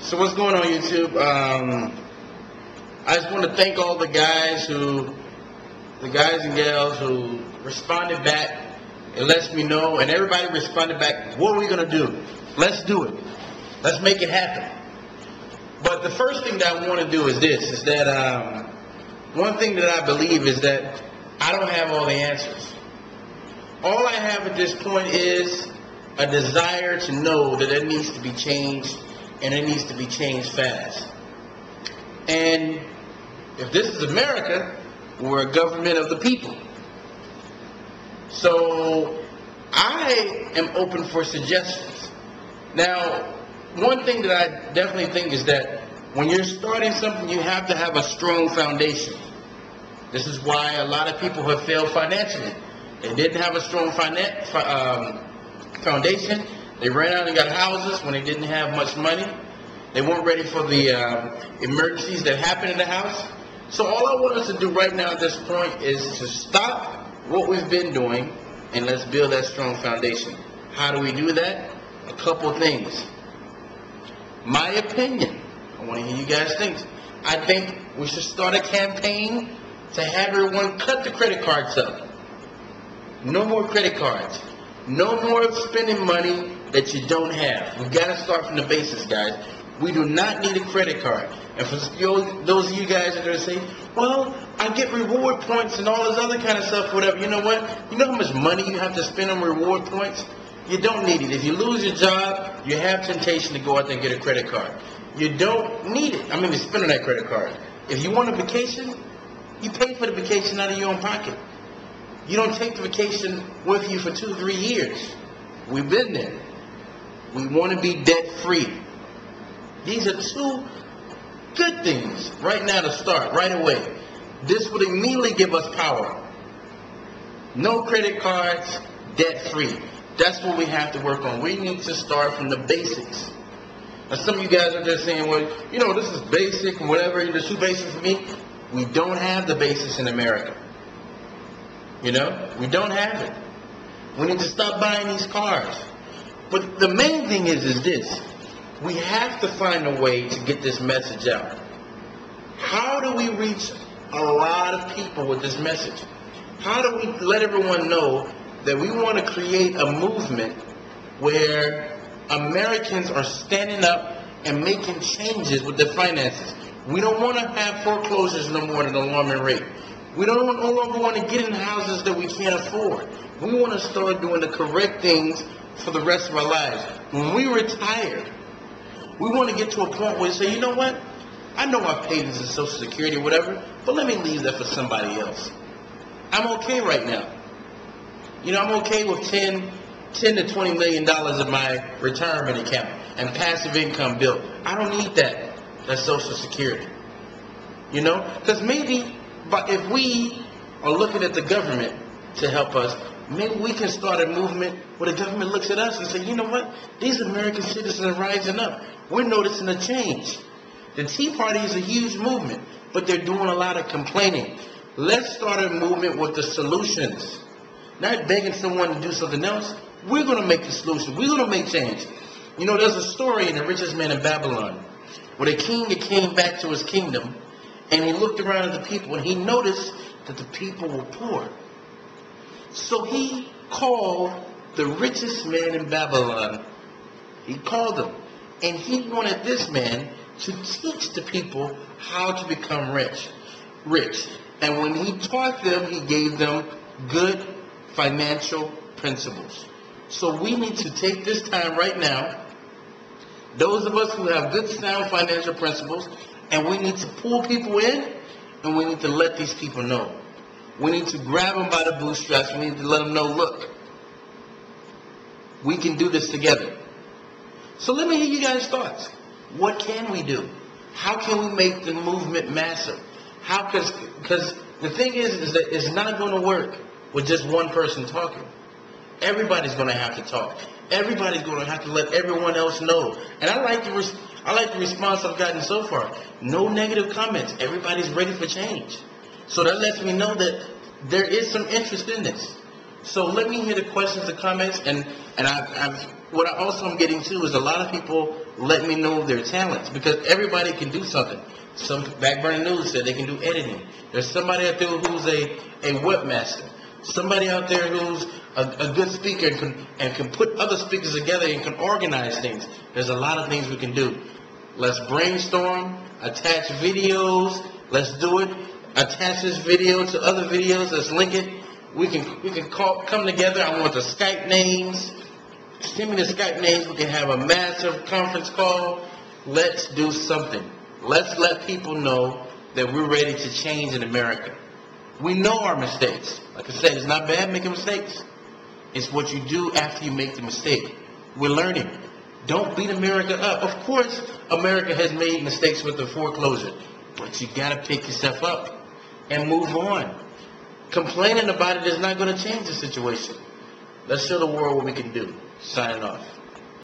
So what's going on, YouTube? I just want to thank all the guys and gals who responded back. It lets me know, and everybody responded back, what are we going to do? Let's do it. Let's make it happen. But the first thing that I want to do is this, is that one thing that I believe is that I don't have all the answers. All I have at this point is a desire to know that it needs to be changed, and it needs to be changed fast. And if this is America, we're a government of the people. So I am open for suggestions. Now, one thing that I definitely think is that when you're starting something, you have to have a strong foundation. This is why a lot of people have failed financially. They didn't have a strong foundation. They ran out and got houses when they didn't have much money. They weren't ready for the emergencies that happen in the house. So all I want us to do right now at this point is to stop what we've been doing and let's build that strong foundation. How do we do that? A couple things. My opinion, I want to hear you guys think. I think we should start a campaign to have everyone cut the credit cards up. No more credit cards. No more spending money that you don't have. We've got to start from the basics, guys. We do not need a credit card. And for those of you guys that are going to say, well, I get reward points and all this other kind of stuff, whatever. You know what? You know how much money you have to spend on reward points? You don't need it. If you lose your job, you have temptation to go out there and get a credit card. You don't need it. I mean, to spend on that credit card. If you want a vacation, you pay for the vacation out of your own pocket. You don't take the vacation with you for 2-3 years. We've been there. We want to be debt-free. These are two good things right now to start, right away. This would immediately give us power. No credit cards, debt-free. That's what we have to work on. We need to start from the basics. Now, some of you guys are just saying, well, you know, this is basic and whatever. It's too basic for me. We don't have the basics in America. You know, we don't have it. We need to stop buying these cars. But the main thing is this. We have to find a way to get this message out. How do we reach a lot of people with this message? How do we let everyone know that we want to create a movement where Americans are standing up and making changes with their finances? We don't want to have foreclosures no more at an alarming rate. We no longer want to get in houses that we can't afford. We want to start doing the correct things for the rest of our lives. When we retire, we want to get to a point where we say, you know what? I know I paid this in Social Security or whatever, but let me leave that for somebody else. I'm okay right now. You know, I'm okay with $10 to $20 million in my retirement account and passive income built. I don't need that. That's Social Security. You know, because maybe, but if we are looking at the government to help us, maybe we can start a movement where the government looks at us and say, you know what? These American citizens are rising up. We're noticing a change. The Tea Party is a huge movement, but they're doing a lot of complaining. Let's start a movement with the solutions. Not begging someone to do something else. We're going to make the solution. We're going to make change. You know, there's a story in The Richest Man in Babylon where the king came back to his kingdom and he looked around at the people and he noticed that the people were poor. So he called the richest man in Babylon. He called him. And he wanted this man to teach the people how to become rich. And when he taught them, he gave them good financial principles. So we need to take this time right now, those of us who have good sound financial principles, and we need to pull people in, and we need to let these people know. We need to grab them by the bootstraps. We need to let them know, look, we can do this together. So let me hear you guys' thoughts. What can we do? How can we make the movement massive? How? Because the thing is that it's not going to work with just one person talking. Everybody's going to have to talk. Everybody's going to have to let everyone else know. And I like the response I've gotten so far. No negative comments. Everybody's ready for change. So that lets me know that there is some interest in this. So let me hear the questions, the comments, and what I also am getting to is a lot of people let me know their talents, because everybody can do something. Some Backburner News said they can do editing. There's somebody out there who's a webmaster. Somebody out there who's a good speaker and can put other speakers together and can organize things. There's a lot of things we can do. Let's brainstorm, attach videos, let's do it. Attach this video to other videos, let's link it. We can come together. I want the Skype names. Send me the Skype names. We can have a massive conference call. Let's do something. Let's let people know that we're ready to change in America. We know our mistakes. Like I said, it's not bad making mistakes. It's what you do after you make the mistake. We're learning. Don't beat America up. Of course, America has made mistakes with the foreclosure, but you got to pick yourself up and move on. Complaining about it is not going to change the situation. Let's show the world what we can do. Signing off.